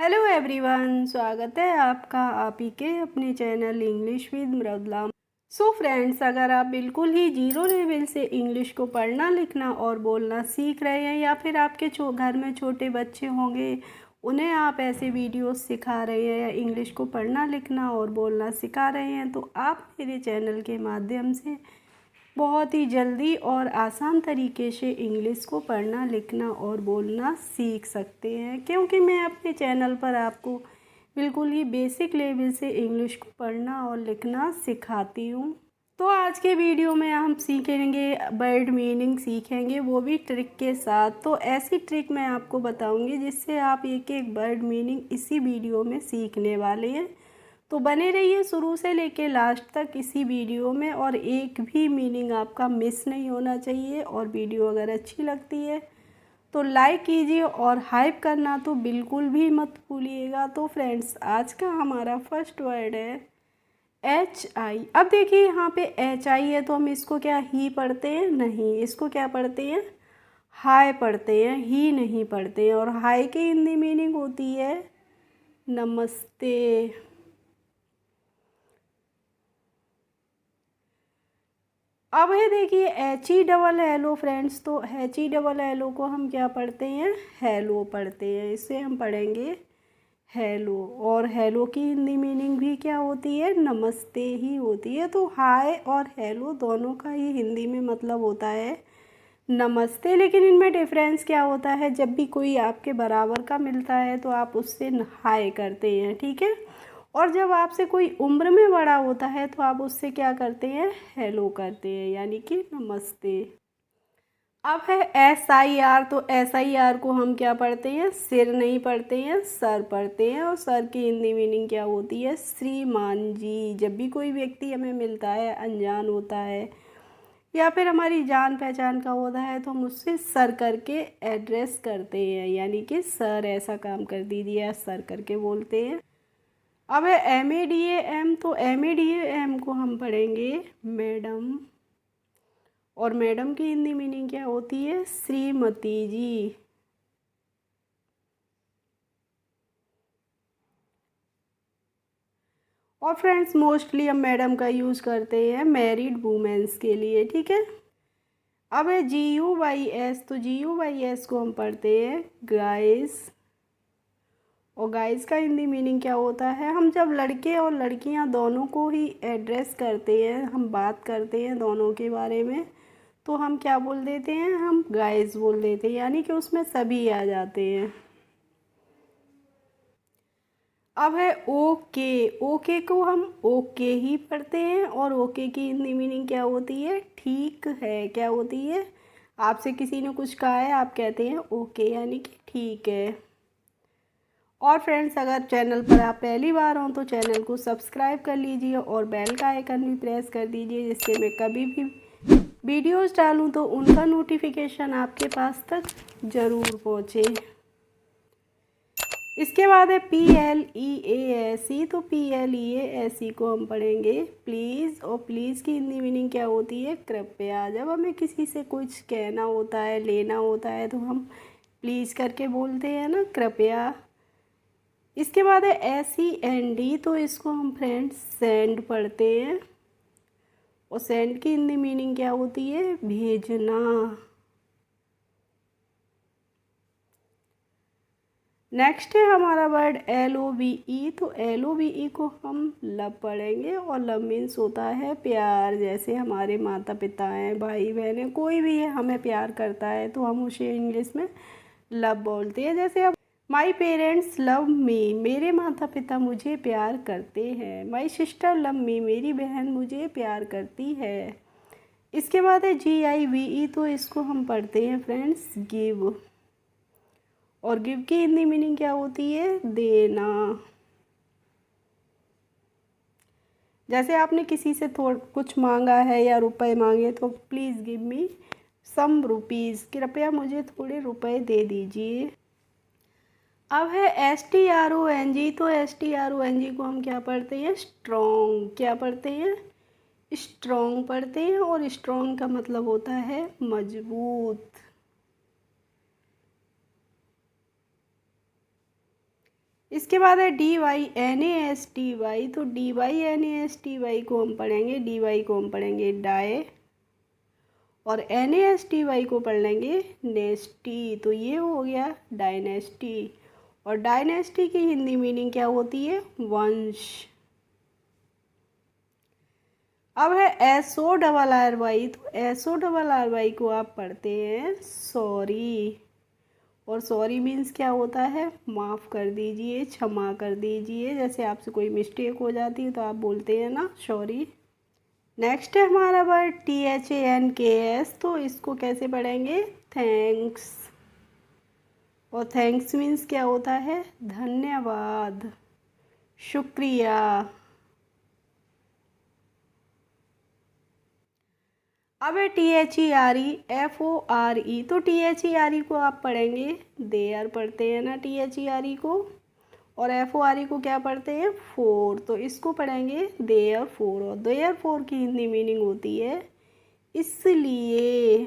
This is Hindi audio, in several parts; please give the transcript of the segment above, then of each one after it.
हेलो एवरीवन, स्वागत है आपका आप ही के अपने channel English with Mridula. So friends, अगर आप बिल्कुल ही जीरो लेवल से इंग्लिश को पढ़ना लिखना और बोलना सीख रहे हैं या फिर आपके घर में छोटे बच्चे होंगे, उन्हें आप ऐसे वीडियोस सिखा रहे हैं या इंग्लिश को पढ़ना लिखना और बोलना सिखा रहे हैं, तो आप मेरे चैनल के माध्यम से बहुत ही जल्दी और आसान तरीके से इंग्लिश को पढ़ना लिखना और बोलना सीख सकते हैं, क्योंकि मैं अपने चैनल पर आपको बिल्कुल ही बेसिक लेवल से इंग्लिश को पढ़ना और लिखना सिखाती हूँ। तो आज के वीडियो में हम सीखेंगे वर्ड मीनिंग सीखेंगे, वो भी ट्रिक के साथ। तो ऐसी ट्रिक मैं आपको बताऊंगी जिससे आप एक एक वर्ड मीनिंग इसी वीडियो में सीखने वाले हैं। तो बने रहिए शुरू से लेके लास्ट तक इसी वीडियो में, और एक भी मीनिंग आपका मिस नहीं होना चाहिए। और वीडियो अगर अच्छी लगती है तो लाइक कीजिए और हाइप करना तो बिल्कुल भी मत भूलिएगा। तो फ्रेंड्स, आज का हमारा फर्स्ट वर्ड है HI। अब देखिए यहाँ पे HI है, तो हम इसको क्या ही पढ़ते हैं? नहीं, इसको क्या पढ़ते हैं? हाय पढ़ते हैं, ही नहीं पढ़ते हैं। और हाय की हिंदी मीनिंग होती है नमस्ते। अब है देखिए HE फ्रेंड्स, तो HE को हम क्या पढ़ते हैं? हेलो पढ़ते हैं। इसे हम पढ़ेंगे हेलो। और हेलो की हिंदी मीनिंग भी क्या होती है? नमस्ते ही होती है। तो हाय और हेलो दोनों का ही हिंदी में मतलब होता है नमस्ते। लेकिन इनमें डिफरेंस क्या होता है? जब भी कोई आपके बराबर का मिलता है तो आप उससे हाय करते हैं, ठीक है। और जब आपसे कोई उम्र में बड़ा होता है तो आप उससे क्या करते हैं? हेलो करते हैं, यानी कि नमस्ते। अब है SIR, तो SIR को हम क्या पढ़ते हैं? सिर नहीं पढ़ते हैं, सर पढ़ते हैं। और सर की हिंदी मीनिंग क्या होती है? श्रीमान जी। जब भी कोई व्यक्ति हमें मिलता है, अनजान होता है या फिर हमारी जान पहचान का होता है, तो हम उससे सर करके एड्रेस करते हैं, यानी कि सर ऐसा काम कर दीजिए, सर करके बोलते हैं। अब है MADAM, तो MADAM को हम पढ़ेंगे मैडम। और मैडम की हिंदी मीनिंग क्या होती है? श्रीमती जी। और फ्रेंड्स, मोस्टली हम मैडम का यूज़ करते हैं मैरिड वुमेन्स के लिए, ठीक है। अब है GUYS, तो GUYS को हम पढ़ते हैं गाइस। और गाइस का हिंदी मीनिंग क्या होता है? हम जब लड़के और लड़कियां दोनों को ही एड्रेस करते हैं, हम बात करते हैं दोनों के बारे में, तो हम क्या बोल देते हैं? हम गाइस बोल देते हैं, यानी कि उसमें सभी आ जाते हैं। अब है ओके। ओके को हम ओके ही पढ़ते हैं। और ओके की हिंदी मीनिंग क्या होती है? ठीक है। क्या होती है? आपसे किसी ने कुछ कहा है, आप कहते हैं ओके, यानी कि ठीक है। और फ्रेंड्स, अगर चैनल पर आप पहली बार हों तो चैनल को सब्सक्राइब कर लीजिए और बेल का आइकन भी प्रेस कर दीजिए, जिससे मैं कभी भी वीडियोस डालूं तो उनका नोटिफिकेशन आपके पास तक ज़रूर पहुंचे। इसके बाद है PLEASE, तो PLEASE को हम पढ़ेंगे प्लीज़। और प्लीज़ की हिंदी मीनिंग क्या होती है? कृपया। जब हमें किसी से कुछ कहना होता है, लेना होता है, तो हम प्लीज़ करके बोलते हैं ना, कृपया। इसके बाद है SEND, तो इसको हम फ्रेंड्स सेंड पढ़ते हैं। और सेंड की हिंदी मीनिंग क्या होती है? भेजना। नेक्स्ट है हमारा वर्ड LOVE, तो LOVE को हम लव पढ़ेंगे। और लव मीन्स होता है प्यार। जैसे हमारे माता पिता हैं, भाई बहन हैं, कोई भी है हमें प्यार करता है तो हम उसे इंग्लिश में लव बोलते हैं। जैसे अब माई पेरेंट्स लव मी, मेरे माता पिता मुझे प्यार करते हैं। माई सिस्टर लव मी, मेरी बहन मुझे प्यार करती है। इसके बाद है GIVE, तो इसको हम पढ़ते हैं फ्रेंड्स गिव। और गिव की हिंदी मीनिंग क्या होती है? देना। जैसे आपने किसी से थोड़ा कुछ मांगा है या रुपए मांगे, तो please give me some rupees, कृपया मुझे थोड़े रुपए दे दीजिए। अब है STRONG, तो STRONG को हम क्या पढ़ते हैं? स्ट्रॉन्ग। क्या पढ़ते हैं? स्ट्रॉन्ग पढ़ते हैं। और स्ट्रॉन्ग का मतलब होता है मजबूत। इसके बाद है DYNASTY, तो DYNASTY को हम पढ़ेंगे, DY को हम पढ़ेंगे डाई और NASTY को पढ़ लेंगे नेस्टी, तो ये हो गया डायनेस्टी। और डायनेस्टी की हिंदी मीनिंग क्या होती है? वंश। अब है SORRY, तो SORRY को आप पढ़ते हैं सॉरी, और सॉरी मीन्स क्या होता है? माफ़ कर दीजिए, क्षमा कर दीजिए। जैसे आपसे कोई मिस्टेक हो जाती है तो आप बोलते हैं ना सॉरी। नेक्स्ट है हमारा वर्ड THANKS, तो इसको कैसे पढ़ेंगे? थैंक्स। और थैंक्स मीन्स क्या होता है? धन्यवाद, शुक्रिया। अब है THEREFORE, तो THERE को आप पढ़ेंगे देयर, पढ़ते हैं ना THERE को, और FORE को क्या पढ़ते हैं? फोर, तो इसको पढ़ेंगे देयर फोर। और देयर फोर की हिंदी मीनिंग होती है इसलिए।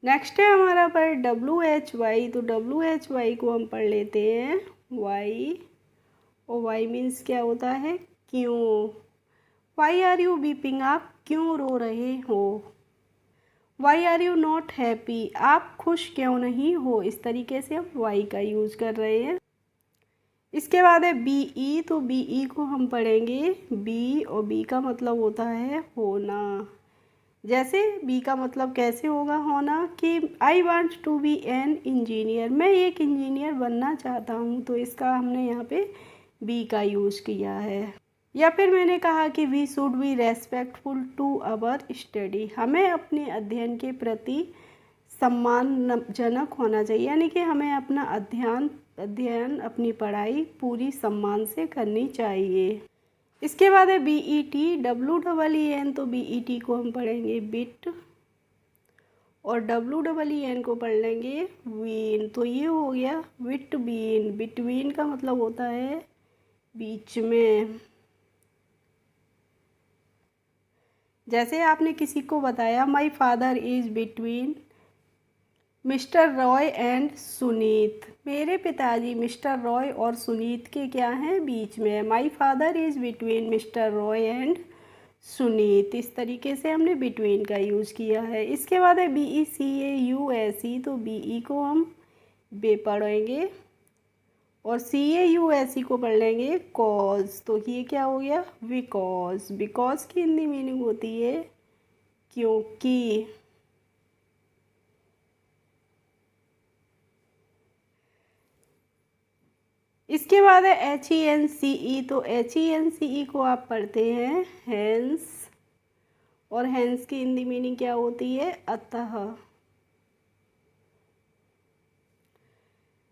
नेक्स्ट है हमारा पर WHY, तो WHY को हम पढ़ लेते हैं वाई, और वाई मीन्स क्या होता है? क्यों। वाई आर यू वीपिंग, आप क्यों रो रहे हो। Why are you not happy, आप खुश क्यों नहीं हो। इस तरीके से हम वाई का यूज कर रहे हैं। इसके बाद है BE, तो BE को हम पढ़ेंगे बी, और बी का मतलब होता है होना। जैसे बी का मतलब कैसे होगा होना, कि I want to be an engineer, मैं एक इंजीनियर बनना चाहता हूँ, तो इसका हमने यहाँ पे बी का यूज़ किया है। या फिर मैंने कहा कि we should be respectful to our study, हमें अपने अध्ययन के प्रति सम्मानजनक होना चाहिए, यानी कि हमें अपना अध्ययन अपनी पढ़ाई पूरी सम्मान से करनी चाहिए। इसके बाद है BET, WEEN, तो BET को हम पढ़ेंगे बिट, और WEEN को पढ़ लेंगे वीन, तो ये हो गया बिटवीन। बिटवीन का मतलब होता है बीच में। जैसे आपने किसी को बताया my father is between mister Roy and Sunit, मेरे पिताजी मिस्टर रॉय और सुनीत के क्या हैं? बीच में। My father is between mister Roy and Sunit, इस तरीके से हमने बिटवीन का यूज़ किया है। इसके बाद है BECAUSE, तो BE को हम बे पढ़ेंगे, और CAUSE को पढ़ लेंगे कॉज, तो ये क्या हो गया? बिकॉज। बिकॉज की हिंदी मीनिंग होती है क्योंकि। इसके बाद है HENCE, तो HENCE को आप पढ़ते हैं हेंस, और हेंस की हिंदी मीनिंग क्या होती है? अतः।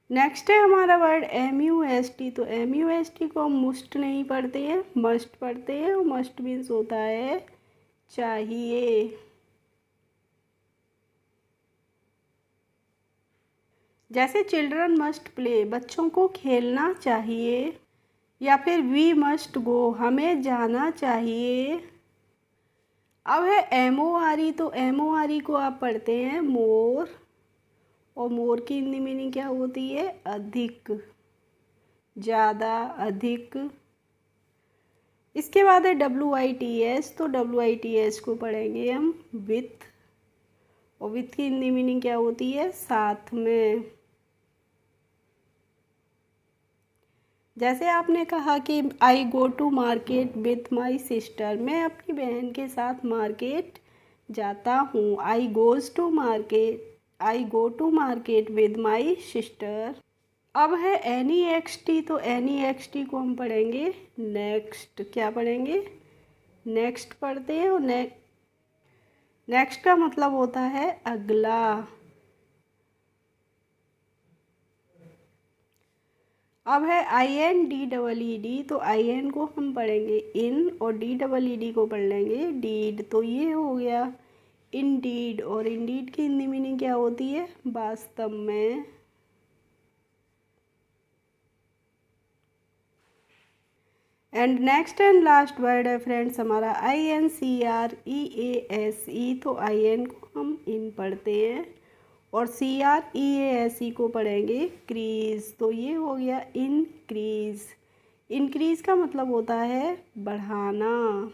नेक्स्ट है हमारा वर्ड MUST, तो MUST को हम मुस्ट नहीं पढ़ते हैं, मस्ट पढ़ते हैं, और मस्ट मीन्स होता है चाहिए। जैसे चिल्ड्रन मस्ट प्ले, बच्चों को खेलना चाहिए, या फिर वी मस्ट गो, हमें जाना चाहिए। अब है MORE, तो MORE को आप पढ़ते हैं मोर, और मोर की हिंदी मीनिंग क्या होती है? अधिक, ज़्यादा, अधिक। इसके बाद है WITS, तो WITS को पढ़ेंगे हम विथ, और विथ की हिंदी मीनिंग क्या होती है? साथ में। जैसे आपने कहा कि I go to market with my sister, मैं अपनी बहन के साथ मार्केट जाता हूँ। I go to market with my sister. अब है NEXT, तो NEXT को हम पढ़ेंगे नेक्स्ट। क्या पढ़ेंगे? नेक्स्ट पढ़ते हैं, और नेक्स्ट का मतलब होता है अगला। अब है INDEED, तो IN को हम पढ़ेंगे इन, और DEED को पढ़ लेंगे डीड, तो ये हो गया इंडीड। और इंडीड की हिंदी मीनिंग क्या होती है? वास्तव में। And next and last word है फ्रेंड्स हमारा INCREASE, तो IN को हम इन पढ़ते हैं, और CREASE को पढ़ेंगे क्रीज़। तो ये हो गया इनक्रीज़। इनक्रीज़ का मतलब होता है बढ़ाना।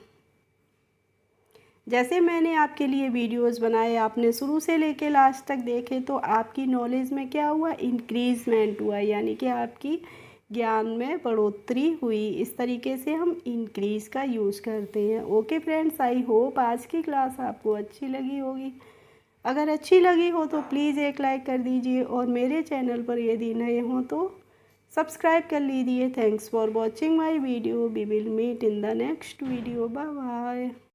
जैसे मैंने आपके लिए वीडियोस बनाए, आपने शुरू से लेके लास्ट तक देखे, तो आपकी नॉलेज में क्या हुआ, इंक्रीज़मेंट हुआ, यानी कि आपकी ज्ञान में बढ़ोतरी हुई। इस तरीके से हम इंक्रीज़ का यूज़ करते हैं। ओके फ्रेंड्स, आई होप आज की क्लास आपको अच्छी लगी होगी। अगर अच्छी लगी हो तो प्लीज़ एक लाइक कर दीजिए और मेरे चैनल पर यदि नए हों तो सब्सक्राइब कर लीजिए। Thanks for watching my video. We will meet in the next video. Bye bye.